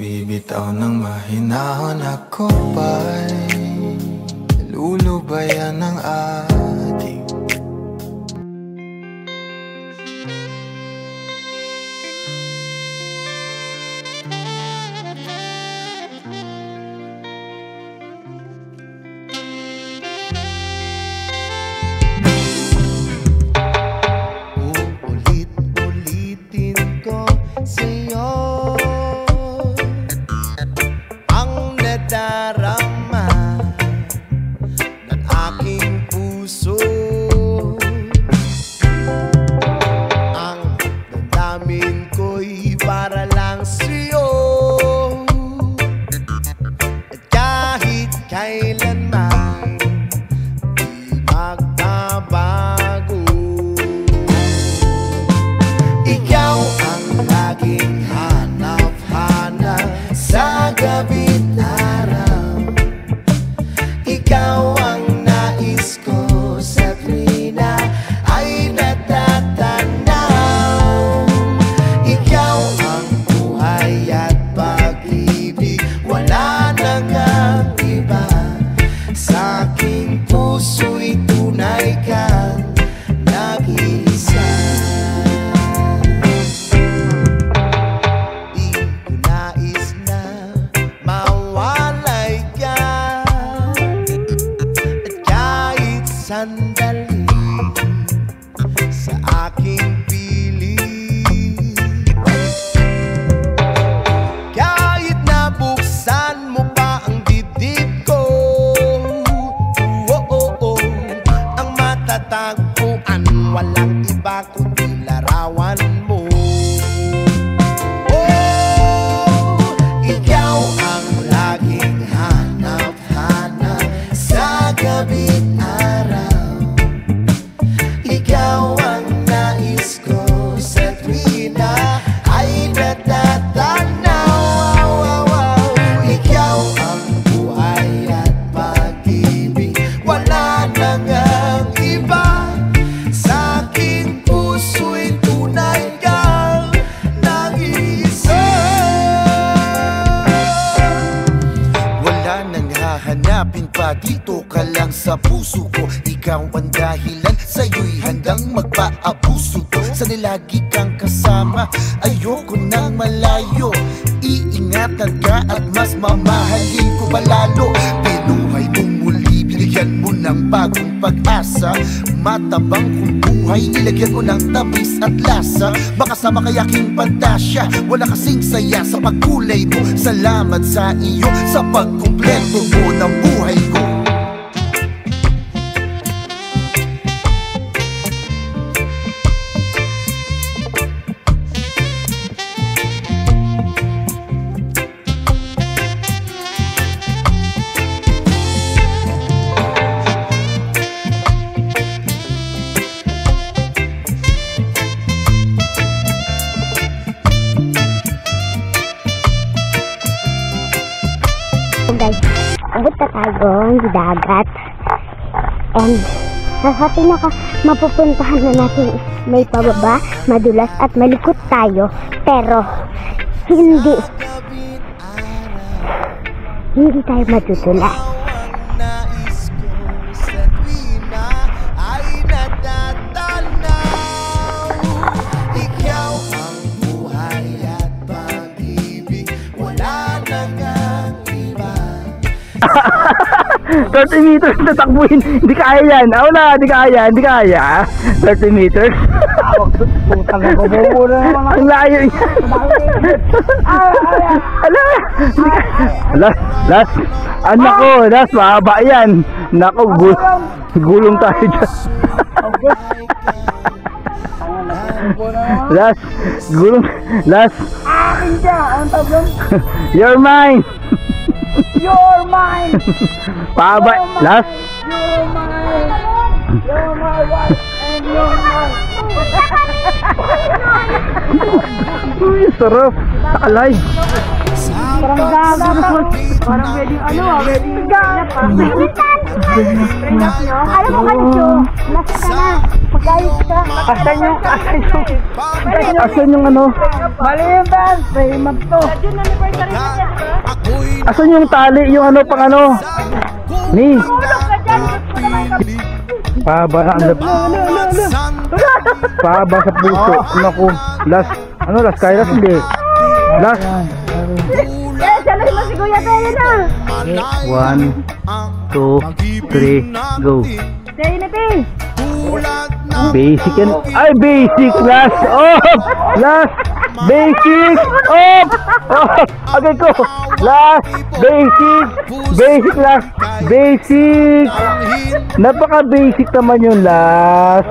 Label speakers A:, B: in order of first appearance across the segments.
A: bibitaw ng mahinahon, ako ba'y lulubayan ng ating
B: dito ka lang sa puso ko. Ikaw ang dahilan, sa'yo'y handang magpaabuso ko. Sana'y lagi kang kasama, ayoko nang malayo. Iingatan ka at mas mamahalin ko palalo. Pinuhay mong muli, binigyan mo ng bagong pag-asa. Matabang kong buhay, nilagyan mo ng tamis at lasa. Makasama kay aking pantasya, wala kasing saya sa pagkulay mo. Salamat sa iyo, sa pagkumpleto mo ng buhay ko.
C: Guys, abot na tayo ng dagat, and sa pinaka mapupuntahan na natin is may pababa, madulas at malikot tayo, pero hindi tayo matutulay.
D: $30 meters na takbuhin, hindi kaya yan. Wala, hindi kaya. 30 meters.
E: Putang na ko, bumura naman.
D: Ang layo niya. Last. Anak ko, last, mahaba yan. Nako, gulong tayo dyan. Last, gulong, last.
E: Akin siya, ang tablong.
D: You're mine.
E: You're mine.
D: Pahaba, last.
E: You're mine. You're my wife and you're mine.
D: Uy, sarap. Naka-live.
E: Parang gago. Parang wedding
C: Alam mo ka nito, nasa ka na.
D: Asan yung ano?
E: Mali yun, Ben. May mag to.
D: Asan yung tali? Yung ano pang ano? Ni. Pahaba na ang pahaba sa puso. Naku. Last. Ano last? Kaya last hindi. Last.
C: Salay mo si Kuya tayo na.
D: 1, 2, 3, go.
C: Tayo na, Tay.
D: Basic yan. Ay, basic. Last. Off. Last. Basic. Off. Off. Okay ko. Last. Basic. Basic last. Basic. Napaka-basic naman yung last.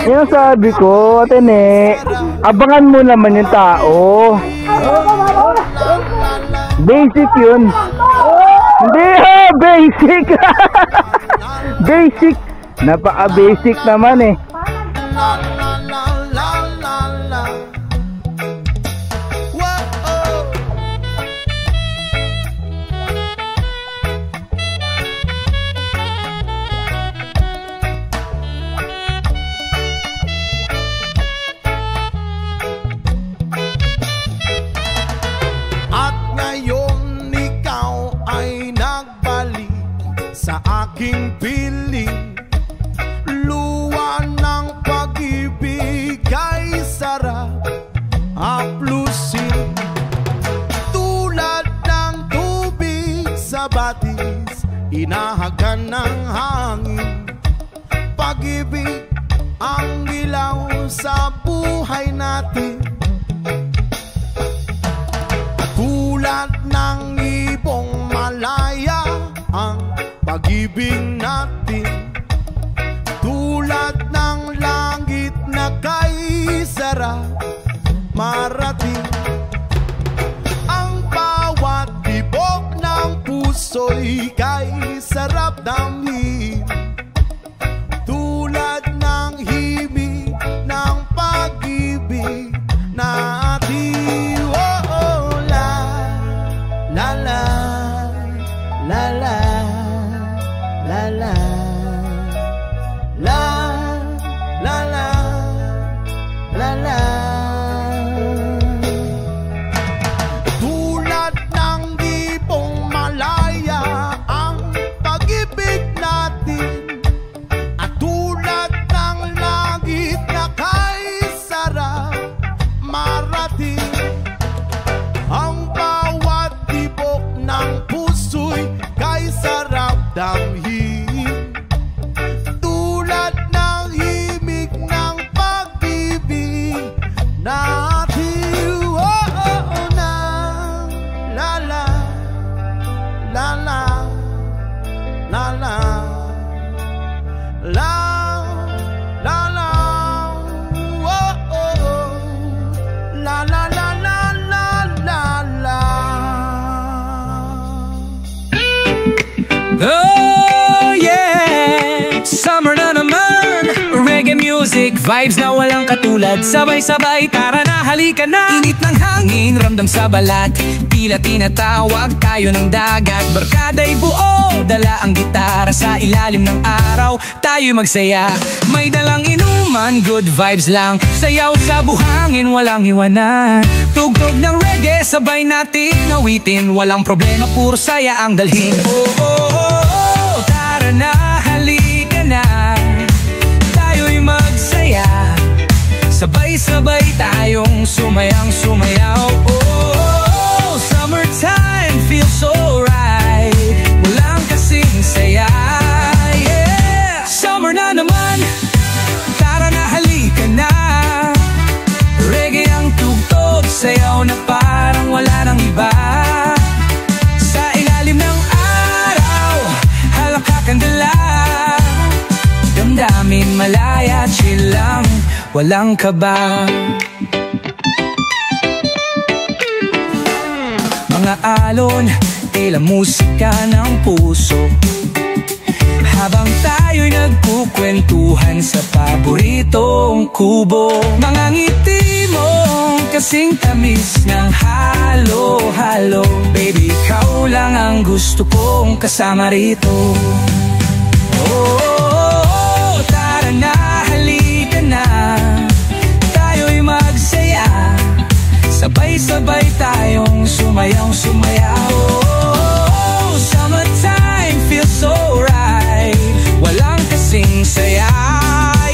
D: Yan sabi ko. Atene. Abangan mo naman yung tao. Basic yun. Hindi ha. Basic. Basic. Napaka-basic naman eh.
B: At ngayon ikaw ay nagbalik sa aking piling. Luwa ng pag-ibig ay sarap haplusin. Tulad ng tubig sa batis, inahagan ng hangin. Pag-ibig ang ilaw sa buhay natin. Tulad ng ibong malaya ang pag-ibig natin. Tulad ng langit na kay sarap marating. Ang bawat tibok ng puso'y kay sarap damhin. Tulad ng himig ng pag-ibig natin. Oh, oh, la, la, la, la, la, la, la. La la la la la. Tulad ng ibong malaya ang pag-ibig natin. At tulad ng langit na kay sarap marating. Ang bawat tibok ng puso'y kay sarap damhin.
F: Oh yeah, summer na naman. Reggae music, vibes na walang katulad. Sabay-sabay, tara na, halika na. Init ng hangin, ramdam sa balat. Tila tinatawag tayo ng dagat. Barkada'y buo, dala ang gitara. Sa ilalim ng araw, tayo'y magsaya. May dalang inuman, good vibes lang. Sayaw sa buhangin, walang iwanan. Tugtog ng reggae, sabay natin nawitin. Walang problema, puro saya ang dalhin. Oh, oh, oh, tara na, halika na. Tayo'y magsaya. Sabay-sabay tayong sumayang-sumayaw. Oh, summertime feels so right. Walang kasing saya. Yeah, summer na naman. Tara na, halika na. Reggae ang tugtog, sayaw na parang wala nang iba. Sa ilalim ng araw, halakak ang dala. Damdamin malaya, chill lang, walang kaba. Mga alon, tila musika ng puso. Habang tayo'y nagkukwentuhan sa paboritong kubo. Mga ngiti mong kasing tamis ng halo-halo. Baby, ikaw lang ang gusto kong kasama rito. Oh, tara na, halika sabay tayong sumayaw. Oh, summertime feels so right, walang kasing saya,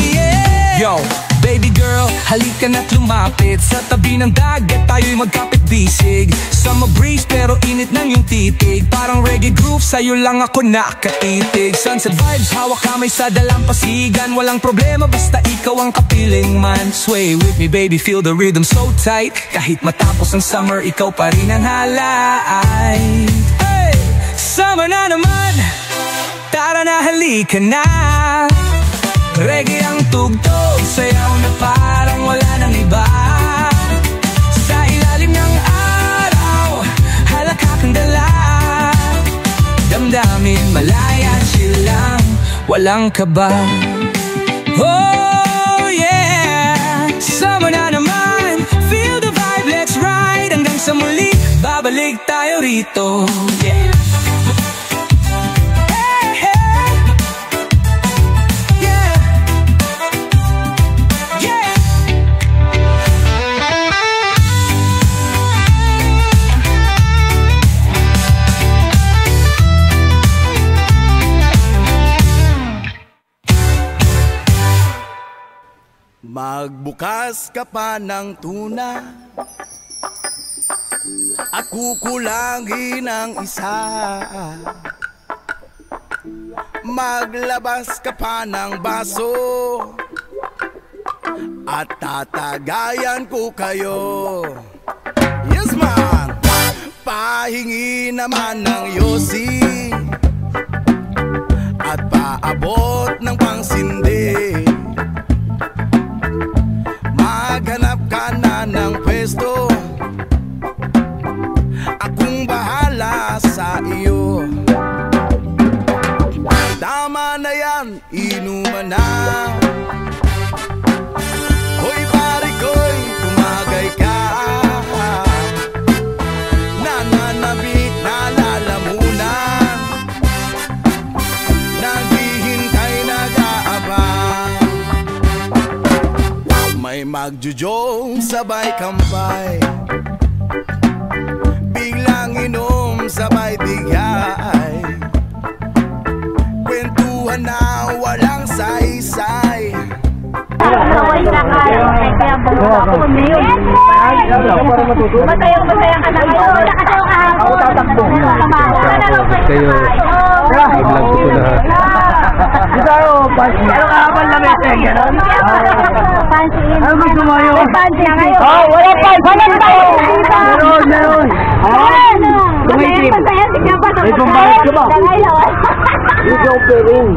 F: yeah. Yo, baby girl, halika na't lumapit sa tabi ng dagat, tayo'y magkapit-bisig. Summer breeze pero init ng yung titig, parang reggae groove, sa'yo lang ako nakatitig. Sunset vibes, hawak kamay sa dalampasigan, walang problema basta ikaw ang kapiling man. Sway with me baby, feel the rhythm so tight, kahit matapos ang summer, ikaw pa rin ang highlight. Hey, summer na naman, tara na halika na. Reggae ang tugtog, sayaw na parang wala nang iba. Sa ilalim ng araw, halaka kang dala. Damdamin malaya, chill lang, walang kaba. Oh yeah, summer na naman, feel the vibe, let's ride. Hanggang sa muli, babalik tayo rito, yeah.
B: Magbukas ka pa ng tuna at kukulangin ang isa. Maglabas ka pa ng baso at tatagayan ko kayo. Yes man! Pahingi naman ng yosi at paabot ng pangsindi. Maghanap ka na ng pwesto, akong bahala sa iyo. Tama na yan, inuman na. Hoy pare ko'y tumagay ka. Nananabik na lalamunan, naghihintay nag-aabang. May magjujong sabay kampay, biglang inom sabay bigay, kwentuhan na walang saysay.
E: Masayang ka na ngayon.
D: Ako tatakbo. Kayo. Vlog ko lahat. Dito tayo, pansin. Ano kahabang lamit eh, gano'n?
E: Pansin.
D: Ano gusto mo yun?
E: Pansin ngayon.
D: Oh, wala pansin tayo! Meron.
E: Tumitim.
D: May pambayad ka ba?
E: Ikaw pering.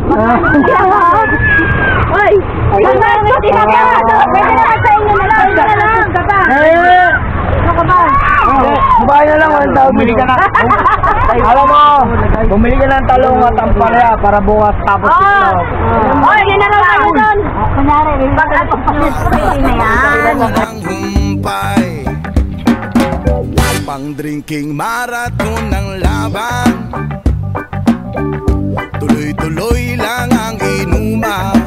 E: Uy! Pagbayad ko tinagawa doon. Pwede na sa inyo na lang. Pwede na lang. Ano ka ba?
D: Babae na lang, 1,000. Bumili ka na. Alam mo, bumili ka ng talong at ampalaya para bukas tapos ito.
E: Oh, yun na lang tayo doon. Kunyari, pag-atong pasit-pasit na yan.
B: Ang humpay, pang drinking marathon ng laban, tuloy-tuloy lang ang inuman.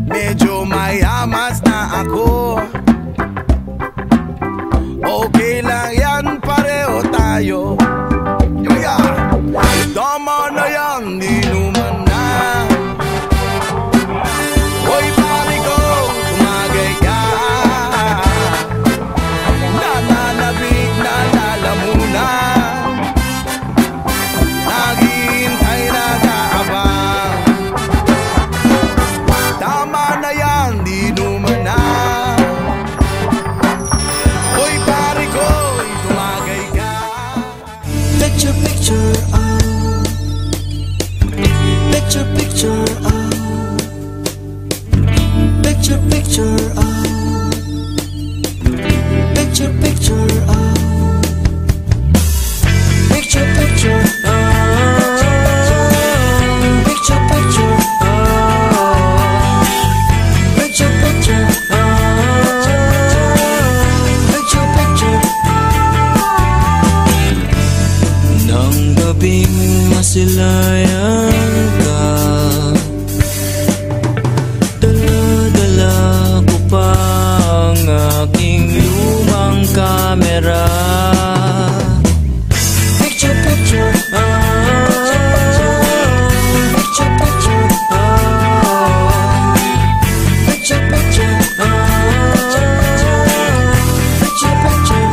B: Medyo mayamas na ako, okay lang yan, pareho tayo. Tama na yan, inuman na. Hoy pare ko, tumagay ka. Nananabik na lalamunan, naghihintay nag-aabang. Tama na yan, inuman na. Hoy pare ko, tumagay ka.
G: Picture, picture, picture, picture, picture, picture, picture, picture, picture, picture, picture, picture, picture, picture, picture. Nang gabing masilayan ka, dala-dala ko pa ang aking lumang camera. Picture, picture, picture, picture, picture, picture, picture, picture.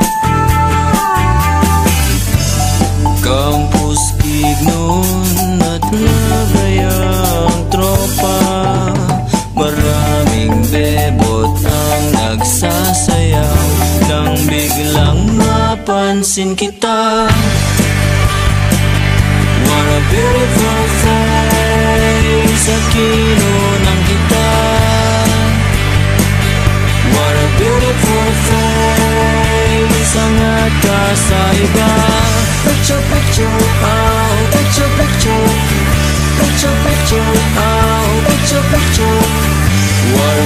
G: Campus Gignon at nagayang tropa, maraming bebot ang nagsasayaw. Nang biglang mapansin kita, what a beautiful face, sa kinunang kita. What a beautiful face, angat ka sa iba. Picture, picture, oh, picture, picture, picture, picture, oh, picture, picture. What a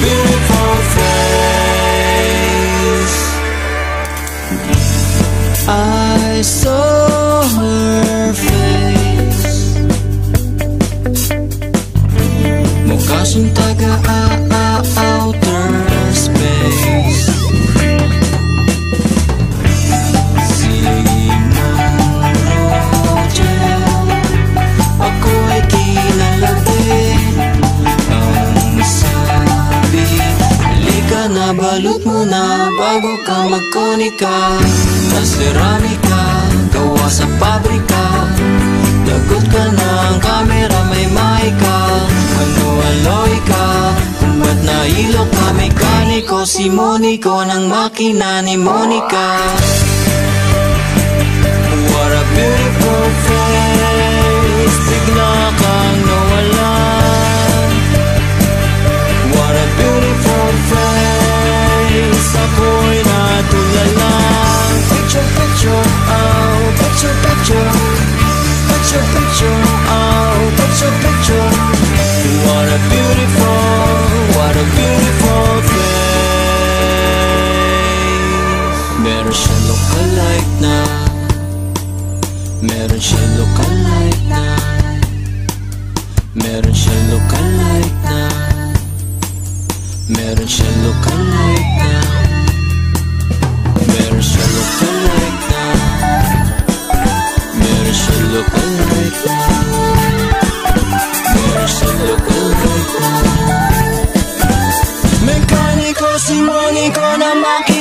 G: beautiful face. I saw her face, mukha siyang taga-outer space. Ako ay kilala din. Ang sabi, halika na, balot mo na bago ka magkonika. Na seramika, gawa sa pabrika. Lagot ka ng kamera, may maika. Ano-aloy ka, kung ba't nailo ka? Mekaniko, si Monico ng makina ni Monica. What a beautiful face, bigla kang nawala. What a beautiful face, ako'y natulala. Picture, picture, oh, picture, picture, picture, picture, oh, picture, picture. What a beautiful face. Meron siyang lookalike na, meron siyang lookalike na, meron siyang lookalike na, meron siyang lookalike na, meron siyang lookalike na, meron siyang lookalike na, meron siyang lookalike na. Mekaniko, si Monico na makina.